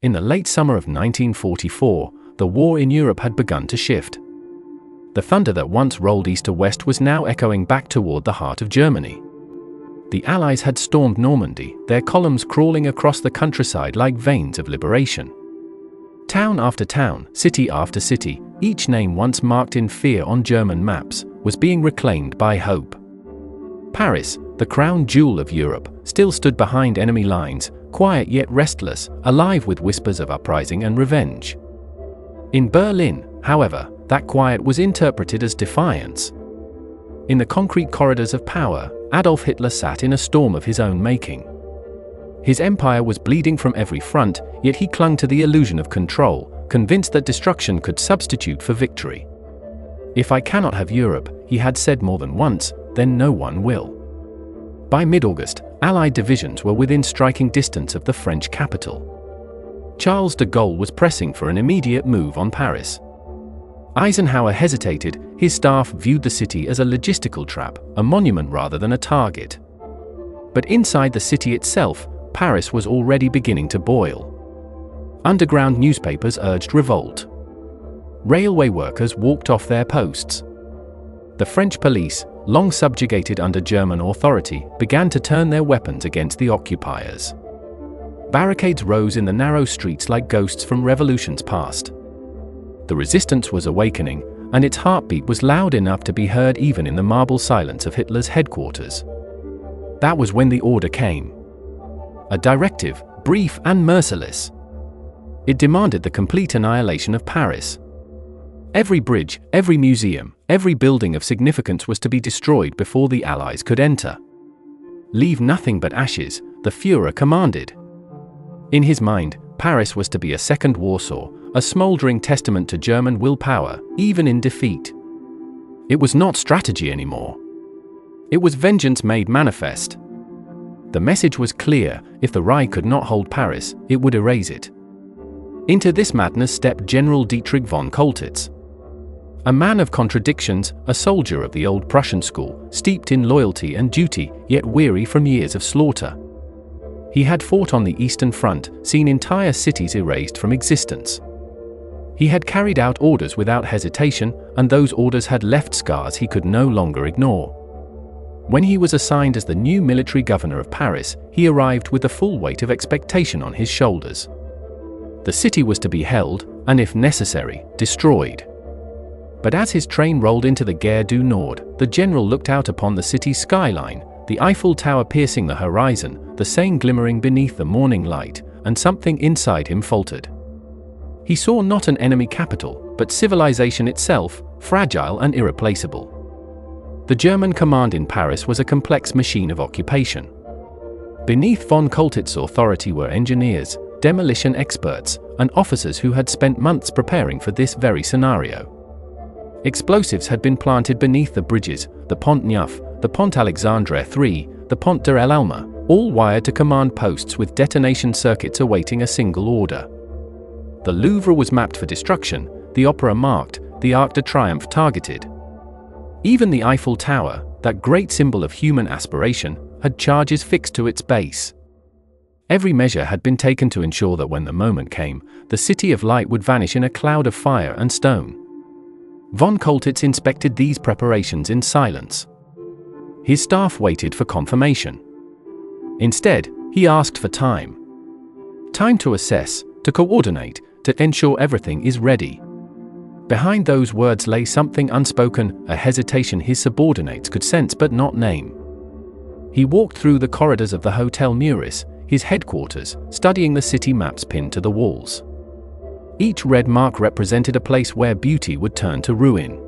In the late summer of 1944, the war in Europe had begun to shift. The thunder that once rolled east to west was now echoing back toward the heart of Germany. The Allies had stormed Normandy, their columns crawling across the countryside like veins of liberation. Town after town, city after city, each name once marked in fear on German maps, was being reclaimed by hope. Paris, the crown jewel of Europe, still stood behind enemy lines, quiet yet restless, alive with whispers of uprising and revenge. In Berlin, however, that quiet was interpreted as defiance. In the concrete corridors of power, Adolf Hitler sat in a storm of his own making. His empire was bleeding from every front, yet he clung to the illusion of control, convinced that destruction could substitute for victory. "If I cannot have Europe," he had said more than once, "then no one will." By mid-August, Allied divisions were within striking distance of the French capital. Charles de Gaulle was pressing for an immediate move on Paris. Eisenhower hesitated, his staff viewed the city as a logistical trap, a monument rather than a target. But inside the city itself, Paris was already beginning to boil. Underground newspapers urged revolt. Railway workers walked off their posts. The French police, long subjugated under German authority, began to turn their weapons against the occupiers. Barricades rose in the narrow streets like ghosts from revolutions past. The resistance was awakening, and its heartbeat was loud enough to be heard even in the marble silence of Hitler's headquarters. That was when the order came. A directive, brief and merciless. It demanded the complete annihilation of Paris. Every bridge, every museum, every building of significance was to be destroyed before the Allies could enter. "Leave nothing but ashes," the Führer commanded. In his mind, Paris was to be a second Warsaw, a smoldering testament to German willpower, even in defeat. It was not strategy anymore. It was vengeance made manifest. The message was clear: if the Reich could not hold Paris, it would erase it. Into this madness stepped General Dietrich von Choltitz. A man of contradictions, a soldier of the old Prussian school, steeped in loyalty and duty, yet weary from years of slaughter. He had fought on the Eastern Front, seen entire cities erased from existence. He had carried out orders without hesitation, and those orders had left scars he could no longer ignore. When he was assigned as the new military governor of Paris, he arrived with the full weight of expectation on his shoulders. The city was to be held, and if necessary, destroyed. But as his train rolled into the Gare du Nord, the general looked out upon the city's skyline, the Eiffel Tower piercing the horizon, the Seine glimmering beneath the morning light, and something inside him faltered. He saw not an enemy capital, but civilization itself, fragile and irreplaceable. The German command in Paris was a complex machine of occupation. Beneath von Choltitz's authority were engineers, demolition experts, and officers who had spent months preparing for this very scenario. Explosives had been planted beneath the bridges, the Pont Neuf, the Pont Alexandre III, the Pont de l'Alma, all wired to command posts with detonation circuits awaiting a single order. The Louvre was mapped for destruction, the Opera marked, the Arc de Triomphe targeted. Even the Eiffel Tower, that great symbol of human aspiration, had charges fixed to its base. Every measure had been taken to ensure that when the moment came, the City of Light would vanish in a cloud of fire and stone. Von Choltitz inspected these preparations in silence. His staff waited for confirmation. Instead, he asked for time. Time to assess, to coordinate, to ensure everything is ready. Behind those words lay something unspoken, a hesitation his subordinates could sense but not name. He walked through the corridors of the Hotel Muris, his headquarters, studying the city maps pinned to the walls. Each red mark represented a place where beauty would turn to ruin.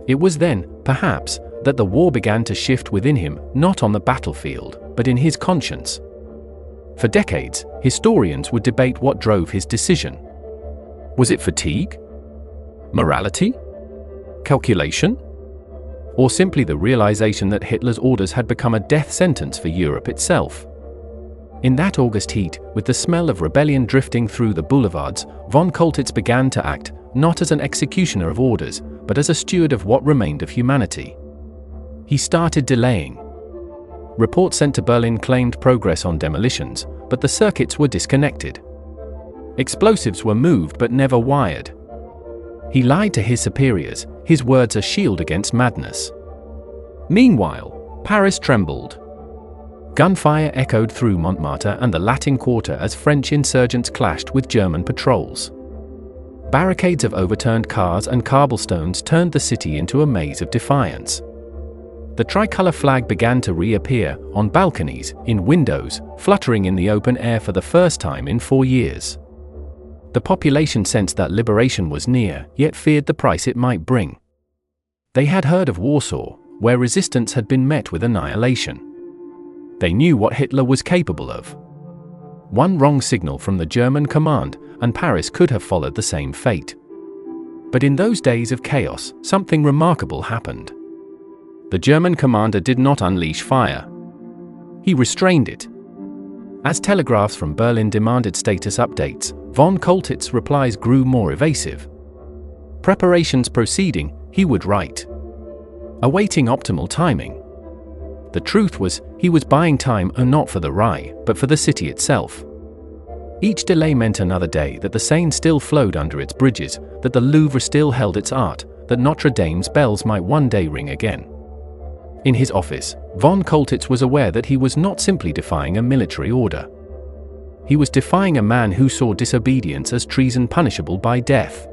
It was then, perhaps, that the war began to shift within him, not on the battlefield, but in his conscience. For decades, historians would debate what drove his decision. Was it fatigue? Morality? Calculation? Or simply the realization that Hitler's orders had become a death sentence for Europe itself? In that August heat, with the smell of rebellion drifting through the boulevards, von Choltitz began to act, not as an executioner of orders, but as a steward of what remained of humanity. He started delaying. Reports sent to Berlin claimed progress on demolitions, but the circuits were disconnected. Explosives were moved but never wired. He lied to his superiors, his words a shield against madness. Meanwhile, Paris trembled. Gunfire echoed through Montmartre and the Latin Quarter as French insurgents clashed with German patrols. Barricades of overturned cars and cobblestones turned the city into a maze of defiance. The tricolour flag began to reappear, on balconies, in windows, fluttering in the open air for the first time in 4 years. The population sensed that liberation was near, yet feared the price it might bring. They had heard of Warsaw, where resistance had been met with annihilation. They knew what Hitler was capable of. One wrong signal from the German command, and Paris could have followed the same fate. But in those days of chaos, something remarkable happened. The German commander did not unleash fire. He restrained it. As telegraphs from Berlin demanded status updates, von Choltitz's replies grew more evasive. Preparations proceeding, he would write. Awaiting optimal timing. The truth was, he was buying time not for the Reich, but for the city itself. Each delay meant another day that the Seine still flowed under its bridges, that the Louvre still held its art, that Notre Dame's bells might one day ring again. In his office, von Choltitz was aware that he was not simply defying a military order. He was defying a man who saw disobedience as treason punishable by death.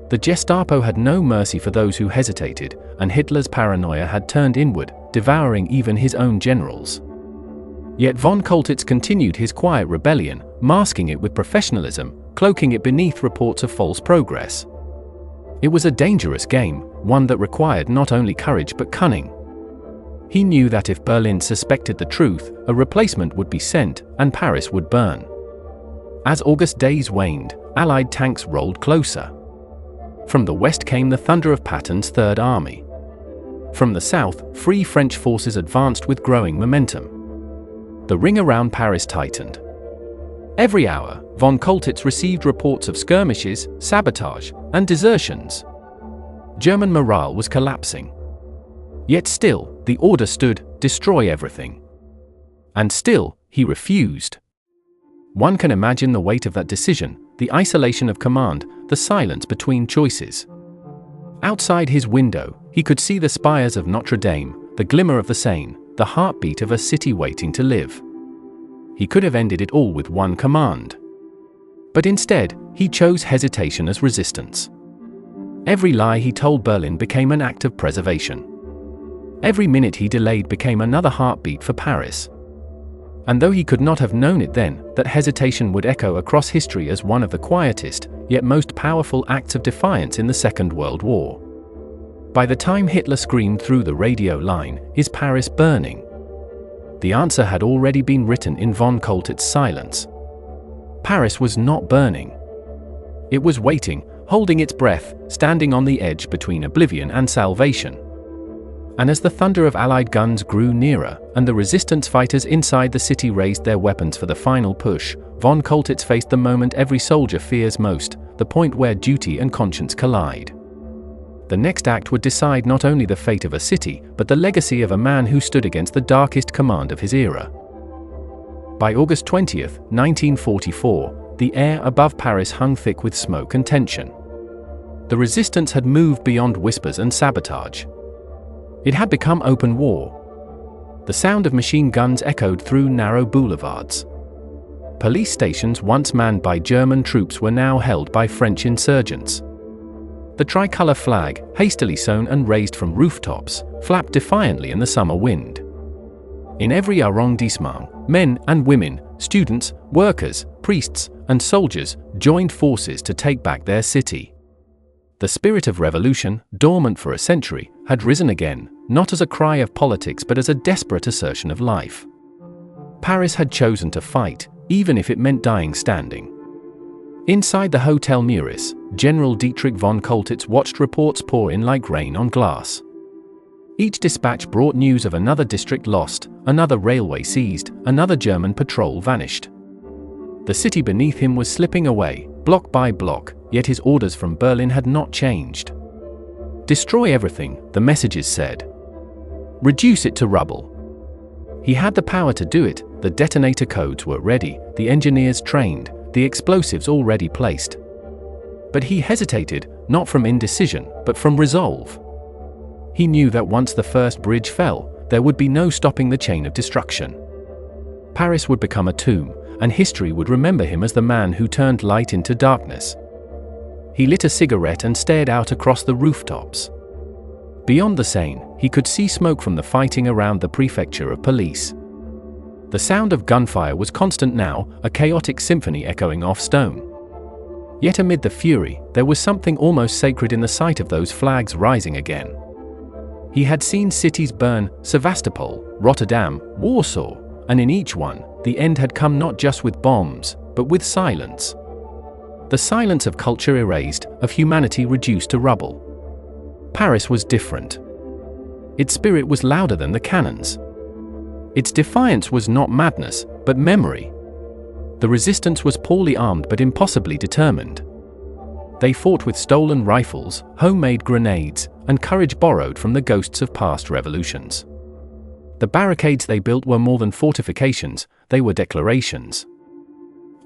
The Gestapo had no mercy for those who hesitated, and Hitler's paranoia had turned inward, devouring even his own generals. Yet von Choltitz continued his quiet rebellion, masking it with professionalism, cloaking it beneath reports of false progress. It was a dangerous game, one that required not only courage but cunning. He knew that if Berlin suspected the truth, a replacement would be sent, and Paris would burn. As August days waned, Allied tanks rolled closer. From the west came the thunder of Patton's Third Army. From the south, Free French forces advanced with growing momentum. The ring around Paris tightened. Every hour, von Choltitz received reports of skirmishes, sabotage, and desertions. German morale was collapsing. Yet still, the order stood, destroy everything. And still, he refused. One can imagine the weight of that decision, the isolation of command, the silence between choices. Outside his window, he could see the spires of Notre Dame, the glimmer of the Seine, the heartbeat of a city waiting to live. He could have ended it all with one command. But instead, he chose hesitation as resistance. Every lie he told Berlin became an act of preservation. Every minute he delayed became another heartbeat for Paris. And though he could not have known it then, that hesitation would echo across history as one of the quietest, yet most powerful acts of defiance in the Second World War. By the time Hitler screamed through the radio line, "Is Paris burning?" the answer had already been written in von Choltitz's silence. Paris was not burning. It was waiting, holding its breath, standing on the edge between oblivion and salvation. And as the thunder of Allied guns grew nearer, and the resistance fighters inside the city raised their weapons for the final push, von Choltitz faced the moment every soldier fears most, the point where duty and conscience collide. The next act would decide not only the fate of a city, but the legacy of a man who stood against the darkest command of his era. By August 20, 1944, the air above Paris hung thick with smoke and tension. The resistance had moved beyond whispers and sabotage. It had become open war. The sound of machine guns echoed through narrow boulevards. Police stations once manned by German troops were now held by French insurgents. The tricolour flag, hastily sewn and raised from rooftops, flapped defiantly in the summer wind. In every arrondissement, men and women, students, workers, priests, and soldiers joined forces to take back their city. The spirit of revolution, dormant for a century, had risen again, not as a cry of politics but as a desperate assertion of life. Paris had chosen to fight, even if it meant dying standing. Inside the Hotel Meurice, General Dietrich von Choltitz watched reports pour in like rain on glass. Each dispatch brought news of another district lost, another railway seized, another German patrol vanished. The city beneath him was slipping away, block by block, yet his orders from Berlin had not changed. Destroy everything, the messages said. Reduce it to rubble. He had the power to do it, the detonator codes were ready, the engineers trained, the explosives already placed. But he hesitated, not from indecision, but from resolve. He knew that once the first bridge fell, there would be no stopping the chain of destruction. Paris would become a tomb, and history would remember him as the man who turned light into darkness. He lit a cigarette and stared out across the rooftops. Beyond the Seine, he could see smoke from the fighting around the prefecture of police. The sound of gunfire was constant now, a chaotic symphony echoing off stone. Yet amid the fury, there was something almost sacred in the sight of those flags rising again. He had seen cities burn, Sevastopol, Rotterdam, Warsaw, and in each one, the end had come not just with bombs, but with silence. The silence of culture erased, of humanity reduced to rubble. Paris was different. Its spirit was louder than the cannons. Its defiance was not madness, but memory. The resistance was poorly armed but impossibly determined. They fought with stolen rifles, homemade grenades, and courage borrowed from the ghosts of past revolutions. The barricades they built were more than fortifications, they were declarations.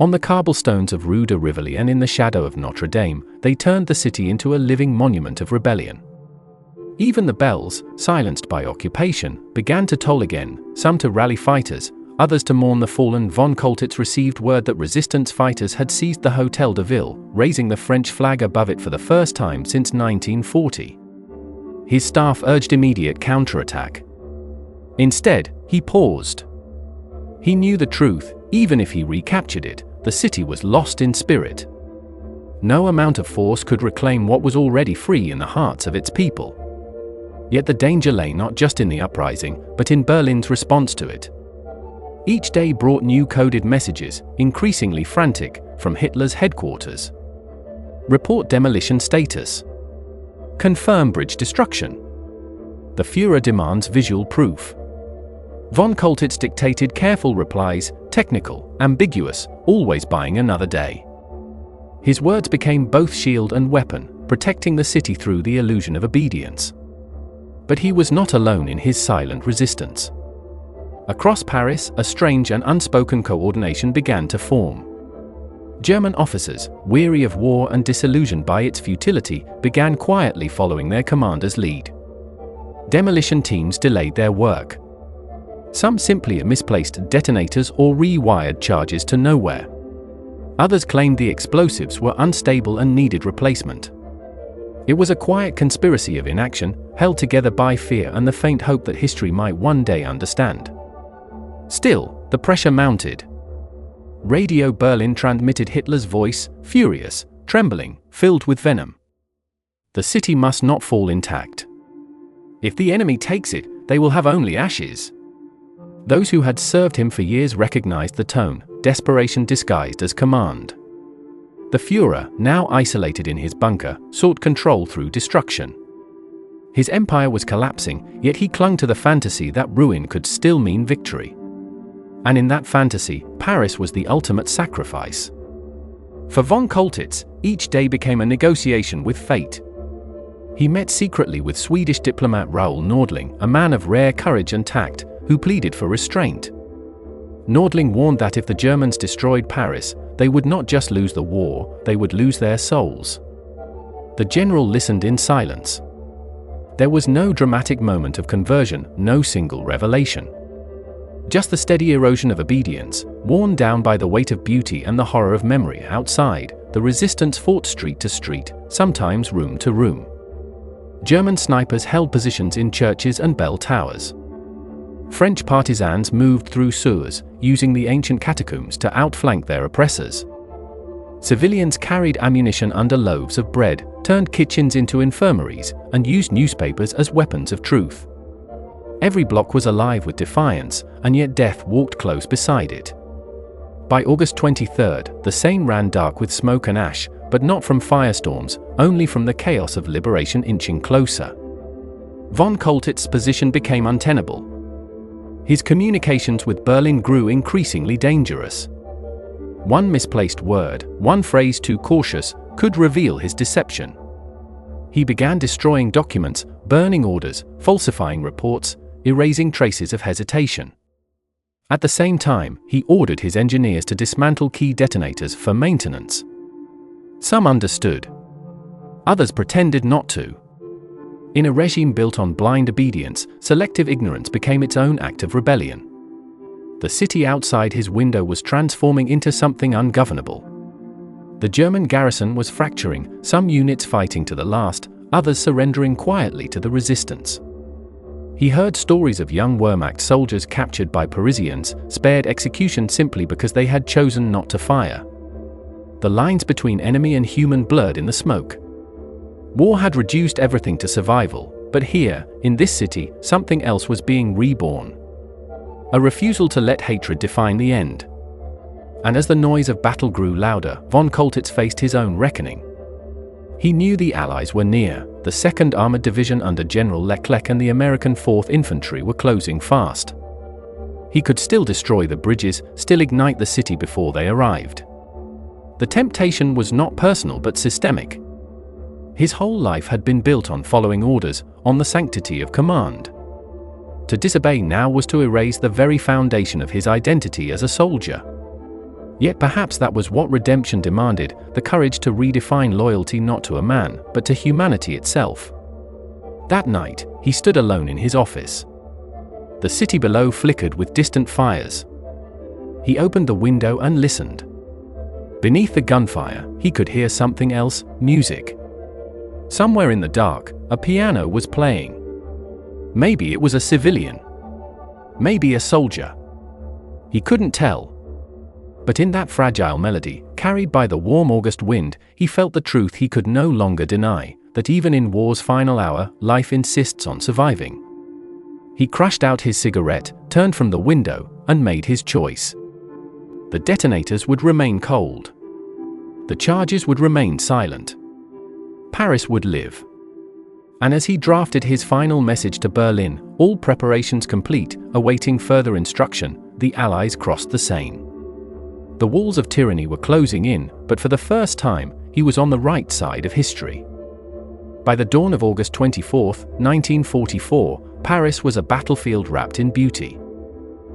On the cobblestones of Rue de Rivoli and in the shadow of Notre Dame, they turned the city into a living monument of rebellion. Even the bells, silenced by occupation, began to toll again, some to rally fighters, others to mourn the fallen. Von Choltitz received word that resistance fighters had seized the Hôtel de Ville, raising the French flag above it for the first time since 1940. His staff urged immediate counterattack. Instead, he paused. He knew the truth, even if he recaptured it, the city was lost in spirit. No amount of force could reclaim what was already free in the hearts of its people. Yet the danger lay not just in the uprising, but in Berlin's response to it. Each day brought new coded messages, increasingly frantic, from Hitler's headquarters. Report demolition status. Confirm bridge destruction. The Führer demands visual proof. Von Choltitz dictated careful replies, technical, ambiguous, always buying another day. His words became both shield and weapon, protecting the city through the illusion of obedience. But he was not alone in his silent resistance. Across Paris, a strange and unspoken coordination began to form. German officers, weary of war and disillusioned by its futility, began quietly following their commander's lead. Demolition teams delayed their work. Some simply misplaced detonators or rewired charges to nowhere. Others claimed the explosives were unstable and needed replacement. It was a quiet conspiracy of inaction, held together by fear and the faint hope that history might one day understand. Still, the pressure mounted. Radio Berlin transmitted Hitler's voice, furious, trembling, filled with venom. The city must not fall intact. If the enemy takes it, they will have only ashes. Those who had served him for years recognized the tone, desperation disguised as command. The Führer, now isolated in his bunker, sought control through destruction. His empire was collapsing, yet he clung to the fantasy that ruin could still mean victory. And in that fantasy, Paris was the ultimate sacrifice. For von Choltitz, each day became a negotiation with fate. He met secretly with Swedish diplomat Raoul Nordling, a man of rare courage and tact, who pleaded for restraint. Nordling warned that if the Germans destroyed Paris, they would not just lose the war, they would lose their souls. The general listened in silence. There was no dramatic moment of conversion, no single revelation. Just the steady erosion of obedience, worn down by the weight of beauty and the horror of memory outside. The resistance fought street to street, sometimes room to room. German snipers held positions in churches and bell towers. French partisans moved through sewers, using the ancient catacombs to outflank their oppressors. Civilians carried ammunition under loaves of bread, turned kitchens into infirmaries, and used newspapers as weapons of truth. Every block was alive with defiance, and yet death walked close beside it. By August 23rd, the Seine ran dark with smoke and ash, but not from firestorms, only from the chaos of liberation inching closer. Von Choltitz's position became untenable. His communications with Berlin grew increasingly dangerous. One misplaced word, one phrase too cautious, could reveal his deception. He began destroying documents, burning orders, falsifying reports, erasing traces of hesitation. At the same time, he ordered his engineers to dismantle key detonators for maintenance. Some understood. Others pretended not to. In a regime built on blind obedience, selective ignorance became its own act of rebellion. The city outside his window was transforming into something ungovernable. The German garrison was fracturing, some units fighting to the last, others surrendering quietly to the resistance. He heard stories of young Wehrmacht soldiers captured by Parisians, spared execution simply because they had chosen not to fire. The lines between enemy and human blurred in the smoke. War had reduced everything to survival, but here, in this city, something else was being reborn. A refusal to let hatred define the end. And as the noise of battle grew louder, von Choltitz faced his own reckoning. He knew the Allies were near. The 2nd Armored Division under General Leclerc and the American 4th Infantry were closing fast. He could still destroy the bridges, still ignite the city before they arrived. The temptation was not personal but systemic. His whole life had been built on following orders, on the sanctity of command. To disobey now was to erase the very foundation of his identity as a soldier. Yet perhaps that was what redemption demanded, the courage to redefine loyalty not to a man, but to humanity itself. That night, he stood alone in his office. The city below flickered with distant fires. He opened the window and listened. Beneath the gunfire, he could hear something else, music. Somewhere in the dark, a piano was playing. Maybe it was a civilian. Maybe a soldier. He couldn't tell. But in that fragile melody, carried by the warm August wind, he felt the truth he could no longer deny, that even in war's final hour, life insists on surviving. He crushed out his cigarette, turned from the window, and made his choice. The detonators would remain cold. The charges would remain silent. Paris would live. And as he drafted his final message to Berlin, all preparations complete, awaiting further instruction, the Allies crossed the Seine. The walls of tyranny were closing in, but for the first time, he was on the right side of history. By the dawn of August 24, 1944, Paris was a battlefield wrapped in beauty.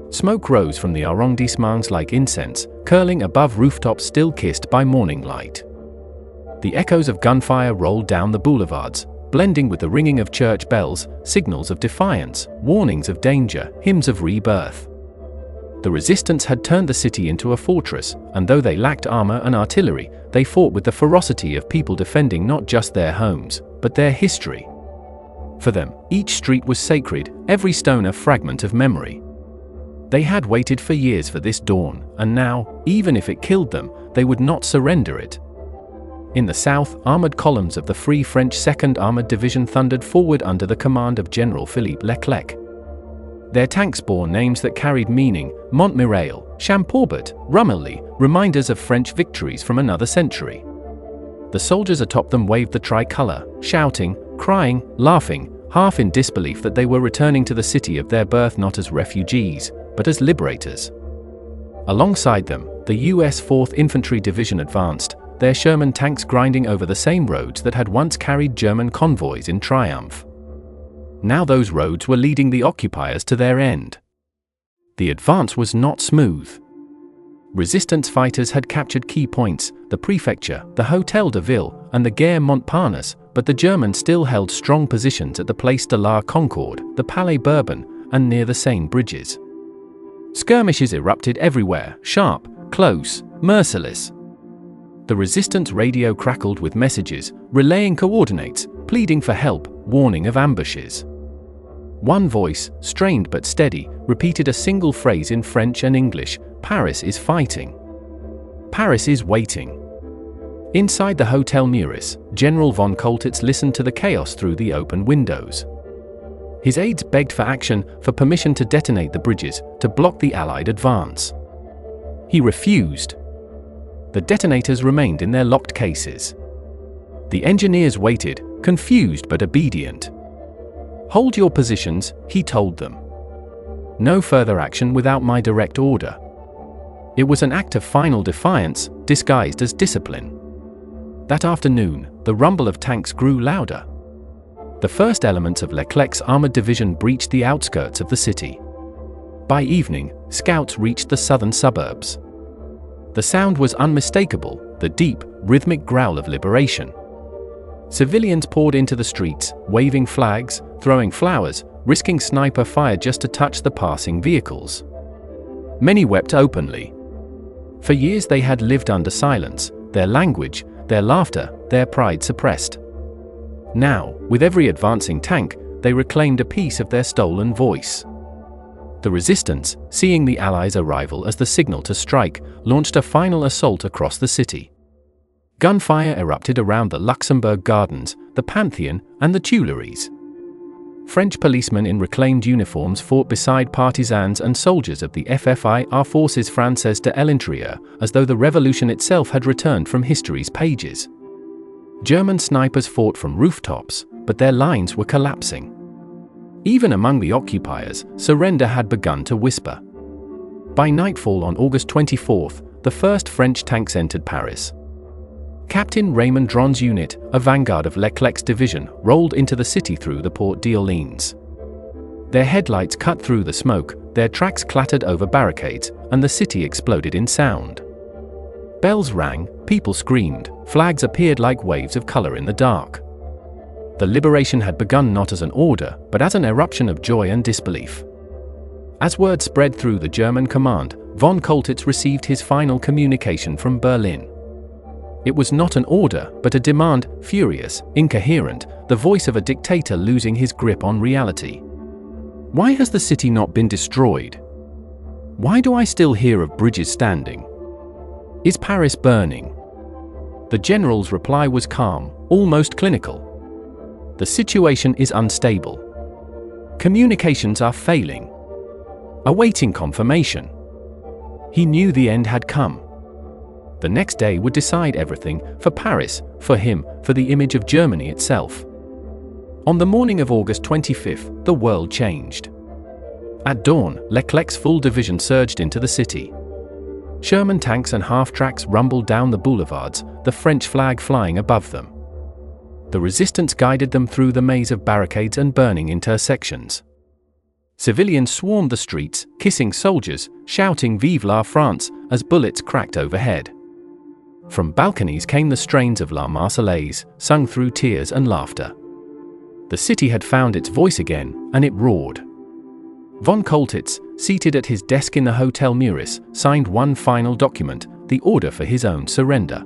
Smoke rose from the arrondissements like incense, curling above rooftops still kissed by morning light. The echoes of gunfire rolled down the boulevards, blending with the ringing of church bells, signals of defiance, warnings of danger, hymns of rebirth. The resistance had turned the city into a fortress, and though they lacked armor and artillery, they fought with the ferocity of people defending not just their homes, but their history. For them, each street was sacred, every stone a fragment of memory. They had waited for years for this dawn, and now, even if it killed them, they would not surrender it. In the south, armored columns of the Free French 2nd Armored Division thundered forward under the command of General Philippe Leclerc. Their tanks bore names that carried meaning: Montmirail, Champaubat, Rumilly, reminders of French victories from another century. The soldiers atop them waved the tricolour, shouting, crying, laughing, half in disbelief that they were returning to the city of their birth not as refugees, but as liberators. Alongside them, the US 4th Infantry Division advanced, their Sherman tanks grinding over the same roads that had once carried German convoys in triumph. Now those roads were leading the occupiers to their end. The advance was not smooth. Resistance fighters had captured key points, the prefecture, the Hôtel de Ville, and the Gare Montparnasse, but the Germans still held strong positions at the Place de la Concorde, the Palais Bourbon, and near the Seine bridges. Skirmishes erupted everywhere, sharp, close, merciless. The resistance radio crackled with messages, relaying coordinates, pleading for help, warning of ambushes. One voice, strained but steady, repeated a single phrase in French and English: "Paris is fighting. Paris is waiting." Inside the Hotel Meurice, General von Choltitz listened to the chaos through the open windows. His aides begged for action, for permission to detonate the bridges, to block the Allied advance. He refused. The detonators remained in their locked cases. The engineers waited, confused but obedient. "Hold your positions," he told them. "No further action without my direct order." It was an act of final defiance, disguised as discipline. That afternoon, the rumble of tanks grew louder. The first elements of Leclerc's armored division breached the outskirts of the city. By evening, scouts reached the southern suburbs. The sound was unmistakable, the deep, rhythmic growl of liberation. Civilians poured into the streets, waving flags, throwing flowers, risking sniper fire just to touch the passing vehicles. Many wept openly. For years they had lived under silence, their language, their laughter, their pride suppressed. Now, with every advancing tank, they reclaimed a piece of their stolen voice. The resistance, seeing the Allies' arrival as the signal to strike, launched a final assault across the city. Gunfire erupted around the Luxembourg Gardens, the Pantheon, and the Tuileries. French policemen in reclaimed uniforms fought beside partisans and soldiers of the FFIR Forces Françaises de l'Intérieur, as though the revolution itself had returned from history's pages. German snipers fought from rooftops, but their lines were collapsing. Even among the occupiers, surrender had begun to whisper. By nightfall on August 24th, the first French tanks entered Paris. Captain Raymond Dron's unit, a vanguard of Leclerc's division, rolled into the city through the Porte d'Orléans. Their headlights cut through the smoke, their tracks clattered over barricades, and the city exploded in sound. Bells rang, people screamed, flags appeared like waves of color in the dark. The liberation had begun not as an order, but as an eruption of joy and disbelief. As word spread through the German command, von Choltitz received his final communication from Berlin. It was not an order, but a demand, furious, incoherent, the voice of a dictator losing his grip on reality. Why has the city not been destroyed? Why do I still hear of bridges standing? Is Paris burning? The general's reply was calm, almost clinical. The situation is unstable. Communications are failing. Awaiting confirmation. He knew the end had come. The next day would decide everything, for Paris, for him, for the image of Germany itself. On the morning of August 25th, the world changed. At dawn, Leclerc's full division surged into the city. Sherman tanks and half-tracks rumbled down the boulevards, the French flag flying above them. The resistance guided them through the maze of barricades and burning intersections. Civilians swarmed the streets, kissing soldiers, shouting Vive la France, as bullets cracked overhead. From balconies came the strains of La Marseillaise, sung through tears and laughter. The city had found its voice again, and it roared. Von Choltitz, seated at his desk in the Hotel Muris, signed one final document, the order for his own surrender.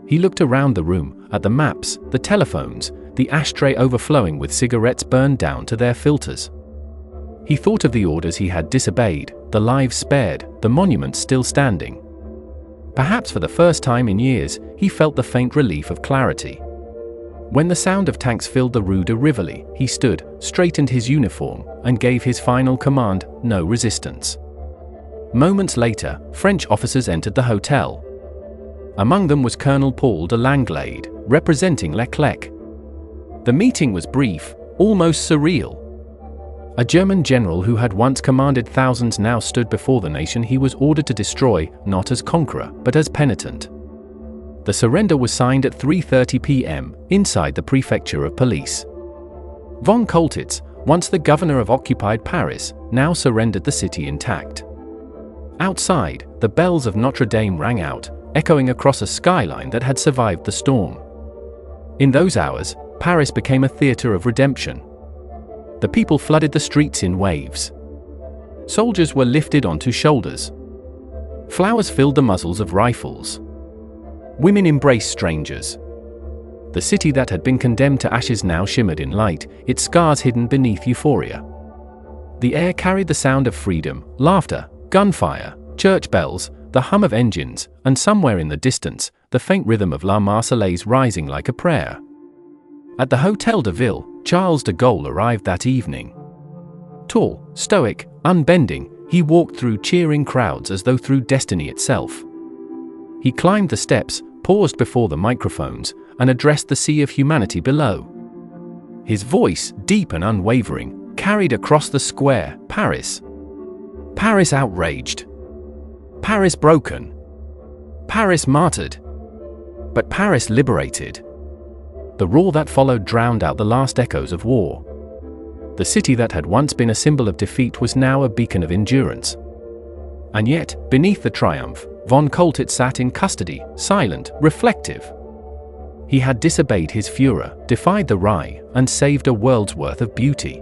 He looked around the room, at the maps, the telephones, the ashtray overflowing with cigarettes burned down to their filters. He thought of the orders he had disobeyed, the lives spared, the monuments still standing. Perhaps for the first time in years, he felt the faint relief of clarity. When the sound of tanks filled the Rue de Rivoli, he stood, straightened his uniform, and gave his final command, no resistance. Moments later, French officers entered the hotel. Among them was Colonel Paul de Langlade, representing Leclerc. The meeting was brief, almost surreal. A German general who had once commanded thousands now stood before the nation he was ordered to destroy, not as conqueror, but as penitent. The surrender was signed at 3:30 p.m., inside the prefecture of police. Von Choltitz, once the governor of occupied Paris, now surrendered the city intact. Outside, the bells of Notre Dame rang out, echoing across a skyline that had survived the storm. In those hours, Paris became a theater of redemption. The people flooded the streets in waves. Soldiers were lifted onto shoulders. Flowers filled the muzzles of rifles. Women embraced strangers. The city that had been condemned to ashes now shimmered in light, its scars hidden beneath euphoria. The air carried the sound of freedom, laughter, gunfire, church bells, the hum of engines, and somewhere in the distance, the faint rhythm of La Marseillaise rising like a prayer. At the Hôtel de Ville, Charles de Gaulle arrived that evening. Tall, stoic, unbending, he walked through cheering crowds as though through destiny itself. He climbed the steps, paused before the microphones, and addressed the sea of humanity below. His voice, deep and unwavering, carried across the square, Paris. Paris outraged. Paris broken. Paris martyred. But Paris liberated. The roar that followed drowned out the last echoes of war. The city that had once been a symbol of defeat was now a beacon of endurance. And yet, beneath the triumph, von Choltitz sat in custody, silent, reflective. He had disobeyed his Führer, defied the WWII, and saved a world's worth of beauty.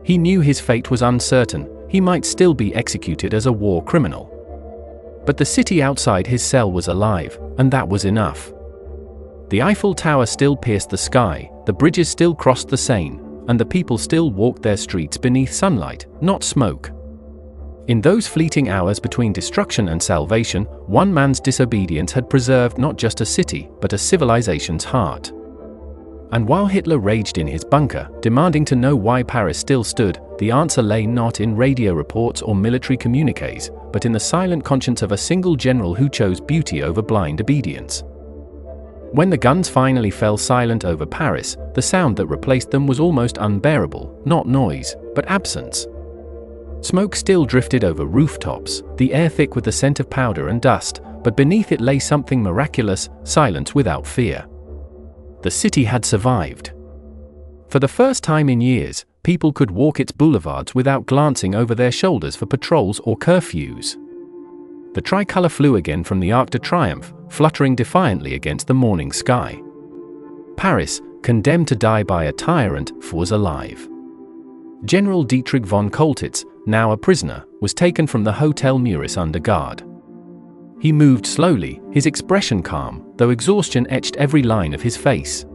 He knew his fate was uncertain, he might still be executed as a war criminal. But the city outside his cell was alive, and that was enough. The Eiffel Tower still pierced the sky, the bridges still crossed the Seine, and the people still walked their streets beneath sunlight, not smoke. In those fleeting hours between destruction and salvation, one man's disobedience had preserved not just a city, but a civilization's heart. And while Hitler raged in his bunker, demanding to know why Paris still stood, the answer lay not in radio reports or military communiques, but in the silent conscience of a single general who chose beauty over blind obedience. When the guns finally fell silent over Paris, the sound that replaced them was almost unbearable, not noise, but absence. Smoke still drifted over rooftops, the air thick with the scent of powder and dust, but beneath it lay something miraculous, silence without fear. The city had survived. For the first time in years, people could walk its boulevards without glancing over their shoulders for patrols or curfews. The tricolour flew again from the Arc de Triomphe, fluttering defiantly against the morning sky. Paris, condemned to die by a tyrant, was alive. General Dietrich von Choltitz, now a prisoner, was taken from the Hotel Meurice under guard. He moved slowly, his expression calm, though exhaustion etched every line of his face.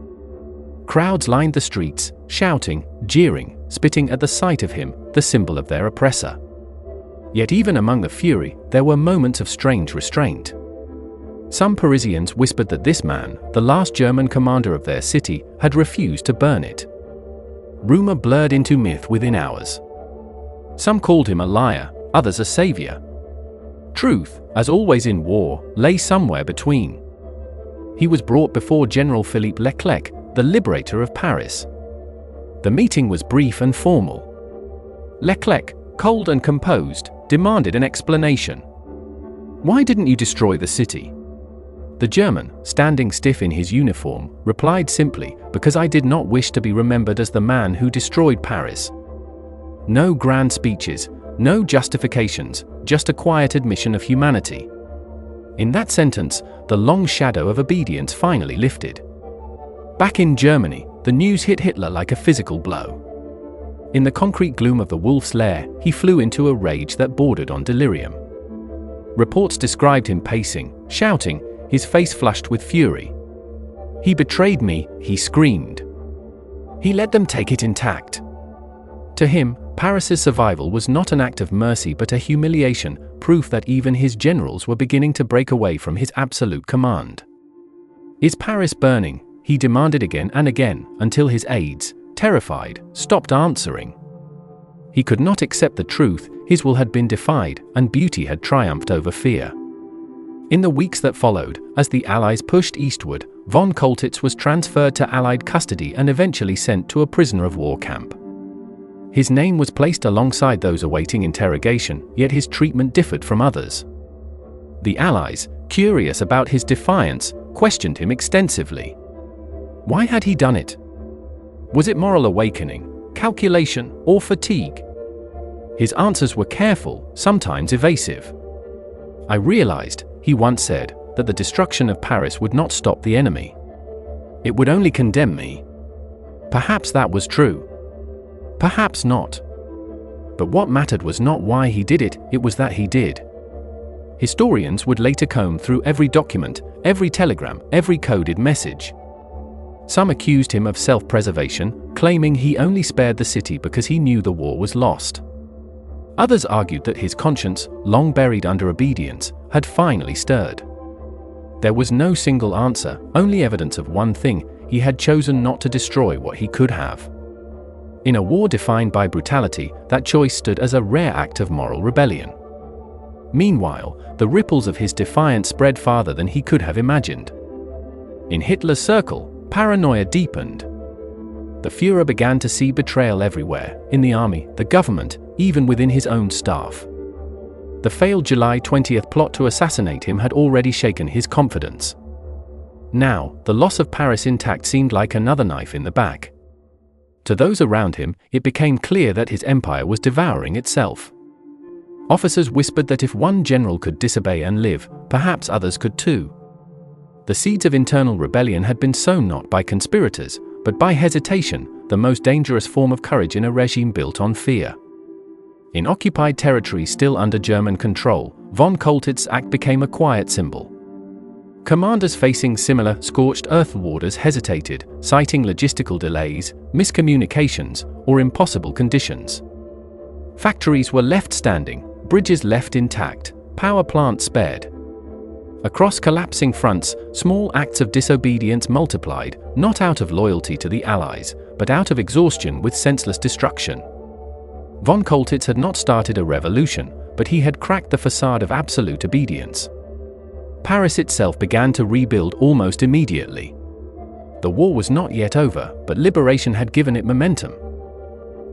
Crowds lined the streets, shouting, jeering, spitting at the sight of him, the symbol of their oppressor. Yet even among the fury, there were moments of strange restraint. Some Parisians whispered that this man, the last German commander of their city, had refused to burn it. Rumor blurred into myth within hours. Some called him a liar, others a savior. Truth, as always in war, lay somewhere between. He was brought before General Philippe Leclerc, the liberator of Paris. The meeting was brief and formal. Leclerc, cold and composed, demanded an explanation. "Why didn't you destroy the city?" The German, standing stiff in his uniform, replied simply, "Because I did not wish to be remembered as the man who destroyed Paris." No grand speeches, no justifications, just a quiet admission of humanity. In that sentence, the long shadow of obedience finally lifted. Back in Germany, the news hit Hitler like a physical blow. In the concrete gloom of the wolf's lair, he flew into a rage that bordered on delirium. Reports described him pacing, shouting, his face flushed with fury. "He betrayed me," he screamed. "He let them take it intact." To him, Paris's survival was not an act of mercy but a humiliation, proof that even his generals were beginning to break away from his absolute command. "Is Paris burning?" he demanded again and again, until his aides, terrified, stopped answering. He could not accept the truth, his will had been defied, and beauty had triumphed over fear. In the weeks that followed, as the Allies pushed eastward, von Choltitz was transferred to Allied custody and eventually sent to a prisoner of war camp. His name was placed alongside those awaiting interrogation, yet his treatment differed from others. The Allies, curious about his defiance, questioned him extensively. Why had he done it? Was it moral awakening, calculation, or fatigue? His answers were careful, sometimes evasive. "I realized," he once said, "that the destruction of Paris would not stop the enemy. It would only condemn me." Perhaps that was true. Perhaps not. But what mattered was not why he did it, it was that he did. Historians would later comb through every document, every telegram, every coded message. Some accused him of self-preservation, claiming he only spared the city because he knew the war was lost. Others argued that his conscience, long buried under obedience, had finally stirred. There was no single answer, only evidence of one thing: he had chosen not to destroy what he could have. In a war defined by brutality, that choice stood as a rare act of moral rebellion. Meanwhile, the ripples of his defiance spread farther than he could have imagined. In Hitler's circle, paranoia deepened. The Führer began to see betrayal everywhere, in the army, the government, even within his own staff. The failed July 20th plot to assassinate him had already shaken his confidence. Now, the loss of Paris intact seemed like another knife in the back. To those around him, it became clear that his empire was devouring itself. Officers whispered that if one general could disobey and live, perhaps others could too. The seeds of internal rebellion had been sown not by conspirators, but by hesitation, the most dangerous form of courage in a regime built on fear. In occupied territory still under German control, von Choltitz's act became a quiet symbol. Commanders facing similar scorched earth orders hesitated, citing logistical delays, miscommunications, or impossible conditions. Factories were left standing, bridges left intact, power plants spared. Across collapsing fronts, small acts of disobedience multiplied, not out of loyalty to the Allies, but out of exhaustion with senseless destruction. Von Choltitz had not started a revolution, but he had cracked the facade of absolute obedience. Paris itself began to rebuild almost immediately. The war was not yet over, but liberation had given it momentum.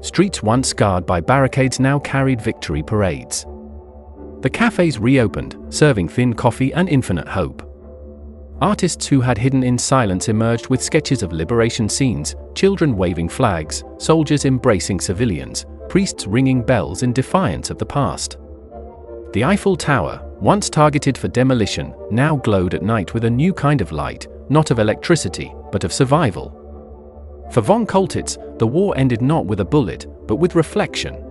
Streets once scarred by barricades now carried victory parades. The cafes reopened, serving thin coffee and infinite hope. Artists who had hidden in silence emerged with sketches of liberation scenes, children waving flags, soldiers embracing civilians, priests ringing bells in defiance of the past. The Eiffel Tower, once targeted for demolition, now glowed at night with a new kind of light, not of electricity, but of survival. For von Choltitz, the war ended not with a bullet, but with reflection.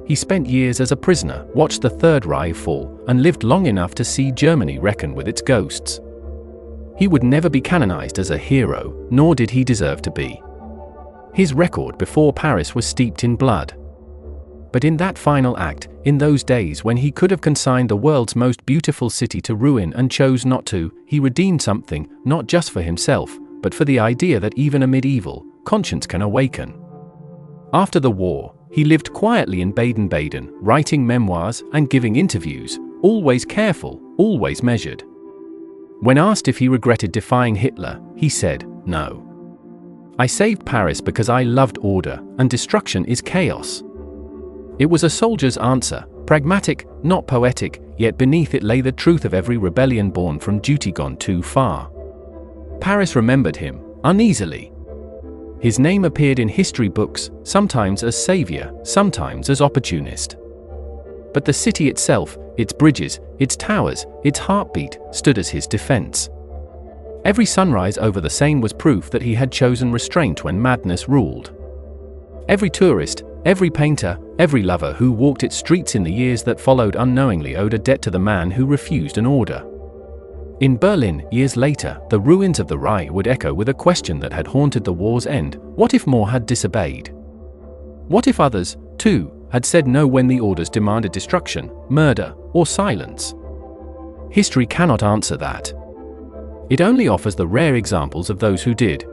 He spent years as a prisoner, watched the Third Reich fall, and lived long enough to see Germany reckon with its ghosts. He would never be canonized as a hero, nor did he deserve to be. His record before Paris was steeped in blood. But in that final act, in those days when he could have consigned the world's most beautiful city to ruin and chose not to, he redeemed something, not just for himself, but for the idea that even amid evil, conscience can awaken. After the war, he lived quietly in Baden-Baden, writing memoirs and giving interviews, always careful, always measured. When asked if he regretted defying Hitler, he said, "No. I saved Paris because I loved order, and destruction is chaos." It was a soldier's answer, pragmatic, not poetic, yet beneath it lay the truth of every rebellion born from duty gone too far. Paris remembered him, uneasily. His name appeared in history books, sometimes as savior, sometimes as opportunist. But the city itself, its bridges, its towers, its heartbeat, stood as his defense. Every sunrise over the Seine was proof that he had chosen restraint when madness ruled. Every tourist, every painter, every lover who walked its streets in the years that followed unknowingly owed a debt to the man who refused an order. In Berlin, years later, the ruins of the Reich would echo with a question that had haunted the war's end: what if more had disobeyed? What if others, too, had said no when the orders demanded destruction, murder, or silence? History cannot answer that. It only offers the rare examples of those who did.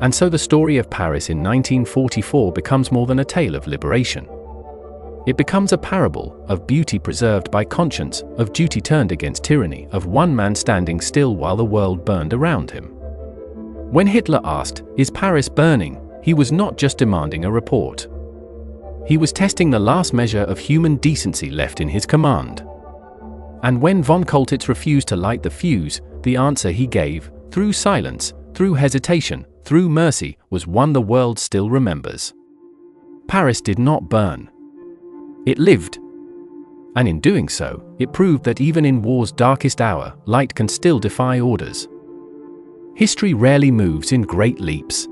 And so the story of Paris in 1944 becomes more than a tale of liberation. It becomes a parable of beauty preserved by conscience, of duty turned against tyranny, of one man standing still while the world burned around him. When Hitler asked, "Is Paris burning?" he was not just demanding a report. He was testing the last measure of human decency left in his command. And when von Choltitz refused to light the fuse, the answer he gave, through silence, through hesitation, through mercy, was one the world still remembers. Paris did not burn. It lived. And in doing so, it proved that even in war's darkest hour, light can still defy orders. History rarely moves in great leaps.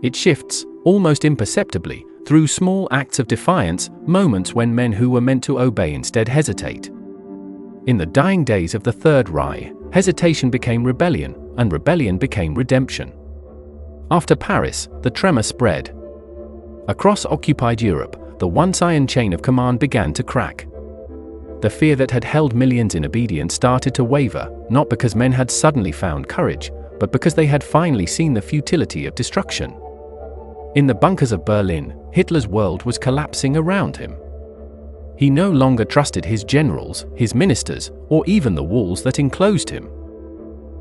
It shifts, almost imperceptibly, through small acts of defiance, moments when men who were meant to obey instead hesitate. In the dying days of the Third Reich, hesitation became rebellion, and rebellion became redemption. After Paris, the tremor spread. Across occupied Europe, the once iron chain of command began to crack. The fear that had held millions in obedience started to waver, not because men had suddenly found courage, but because they had finally seen the futility of destruction. In the bunkers of Berlin, Hitler's world was collapsing around him. He no longer trusted his generals, his ministers, or even the walls that enclosed him.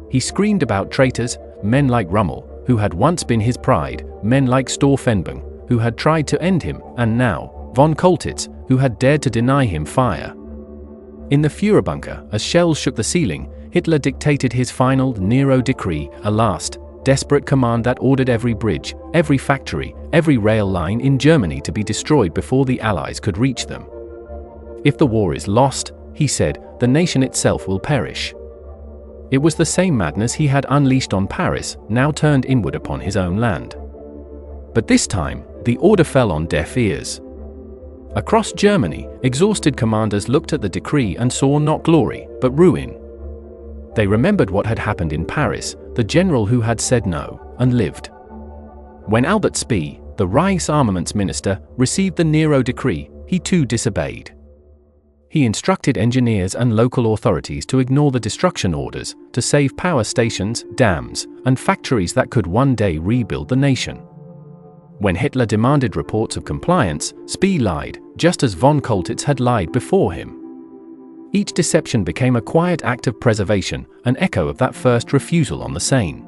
He screamed about traitors, men like Rommel, who had once been his pride, men like Stauffenberg, who had tried to end him, and now, von Choltitz, who had dared to deny him fire. In the Führer bunker, as shells shook the ceiling, Hitler dictated his final Nero decree, a last, desperate command that ordered every bridge, every factory, every rail line in Germany to be destroyed before the Allies could reach them. If the war is lost, he said, the nation itself will perish. It was the same madness he had unleashed on Paris, now turned inward upon his own land. But this time, the order fell on deaf ears. Across Germany, exhausted commanders looked at the decree and saw not glory, but ruin. They remembered what had happened in Paris, the general who had said no, and lived. When Albert Speer, the Reich's armaments minister, received the Nero decree, he too disobeyed. He instructed engineers and local authorities to ignore the destruction orders, to save power stations, dams, and factories that could one day rebuild the nation. When Hitler demanded reports of compliance, Speer lied, just as von Choltitz had lied before him. Each deception became a quiet act of preservation, an echo of that first refusal on the Seine.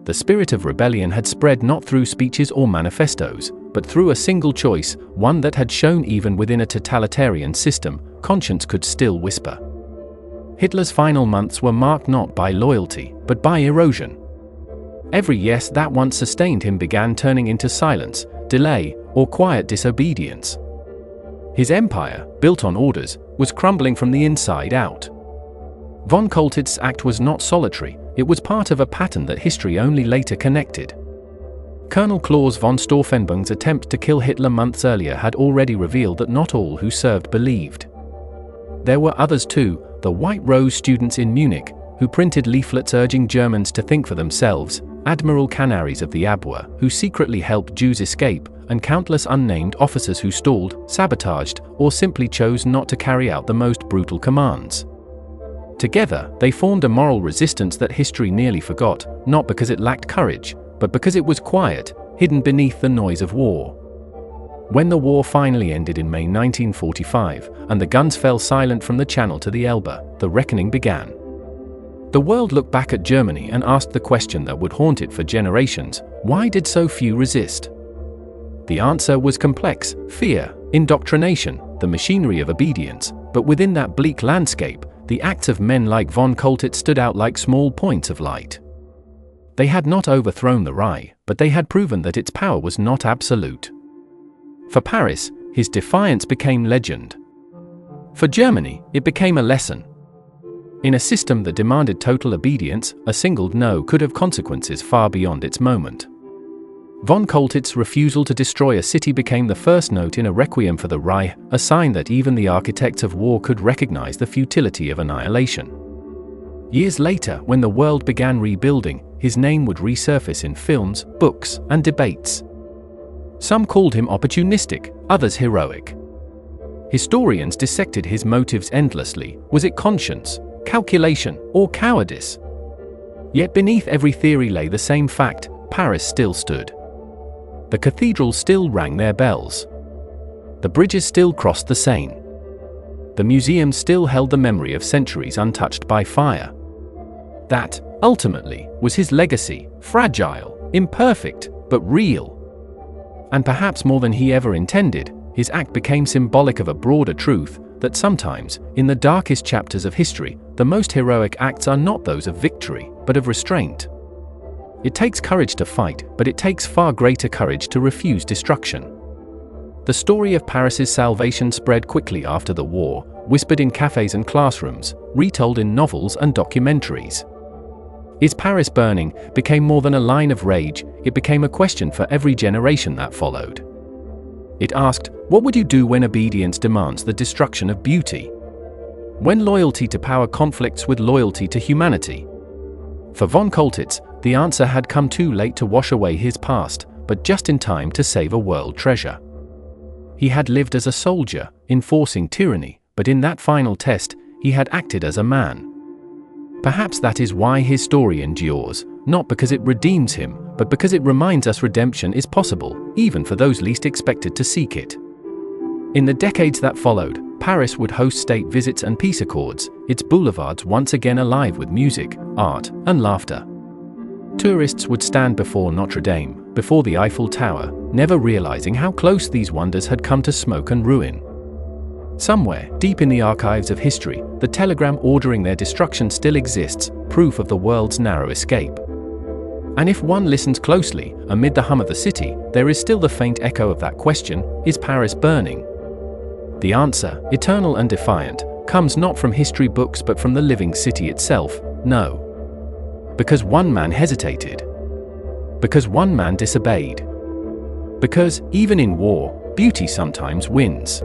The spirit of rebellion had spread not through speeches or manifestos, but through a single choice, one that had shown even within a totalitarian system, conscience could still whisper. Hitler's final months were marked not by loyalty, but by erosion. Every yes that once sustained him began turning into silence, delay, or quiet disobedience. His empire, built on orders, was crumbling from the inside out. Von Choltitz's act was not solitary, it was part of a pattern that history only later connected. Colonel Klaus von Stauffenberg's attempt to kill Hitler months earlier had already revealed that not all who served believed. There were others too, the White Rose students in Munich, who printed leaflets urging Germans to think for themselves, Admiral Canaries of the Abwehr, who secretly helped Jews escape, and countless unnamed officers who stalled, sabotaged, or simply chose not to carry out the most brutal commands. Together, they formed a moral resistance that history nearly forgot, not because it lacked courage, but because it was quiet, hidden beneath the noise of war. When the war finally ended in May 1945, and the guns fell silent from the Channel to the Elbe, the reckoning began. The world looked back at Germany and asked the question that would haunt it for generations: why did so few resist? The answer was complex: fear, indoctrination, the machinery of obedience. But within that bleak landscape, the acts of men like von Choltitz stood out like small points of light. They had not overthrown the Reich, but they had proven that its power was not absolute. For Paris, his defiance became legend. For Germany, it became a lesson. In a system that demanded total obedience, a single no could have consequences far beyond its moment. Von Choltitz's refusal to destroy a city became the first note in a requiem for the Reich, a sign that even the architects of war could recognize the futility of annihilation. Years later, when the world began rebuilding, his name would resurface in films, books, and debates. Some called him opportunistic, others heroic. Historians dissected his motives endlessly. Was it conscience, calculation, or cowardice? Yet beneath every theory lay the same fact: Paris still stood. The cathedrals still rang their bells. The bridges still crossed the Seine. The museums still held the memory of centuries untouched by fire. That, ultimately, was his legacy: fragile, imperfect, but real. And perhaps more than he ever intended, his act became symbolic of a broader truth, that sometimes, in the darkest chapters of history, the most heroic acts are not those of victory, but of restraint. It takes courage to fight, but it takes far greater courage to refuse destruction. The story of Paris's salvation spread quickly after the war, whispered in cafes and classrooms, retold in novels and documentaries. Is Paris burning became more than a line of rage, it became a question for every generation that followed. It asked, what would you do when obedience demands the destruction of beauty? When loyalty to power conflicts with loyalty to humanity? For von Choltitz, the answer had come too late to wash away his past, but just in time to save a world treasure. He had lived as a soldier, enforcing tyranny, but in that final test, he had acted as a man. Perhaps that is why his story endures, not because it redeems him, but because it reminds us redemption is possible, even for those least expected to seek it. In the decades that followed, Paris would host state visits and peace accords, its boulevards once again alive with music, art, and laughter. Tourists would stand before Notre Dame, before the Eiffel Tower, never realizing how close these wonders had come to smoke and ruin. Somewhere, deep in the archives of history, the telegram ordering their destruction still exists, proof of the world's narrow escape. And if one listens closely, amid the hum of the city, there is still the faint echo of that question: is Paris burning? The answer, eternal and defiant, comes not from history books but from the living city itself. No. Because one man hesitated. Because one man disobeyed. Because, even in war, beauty sometimes wins.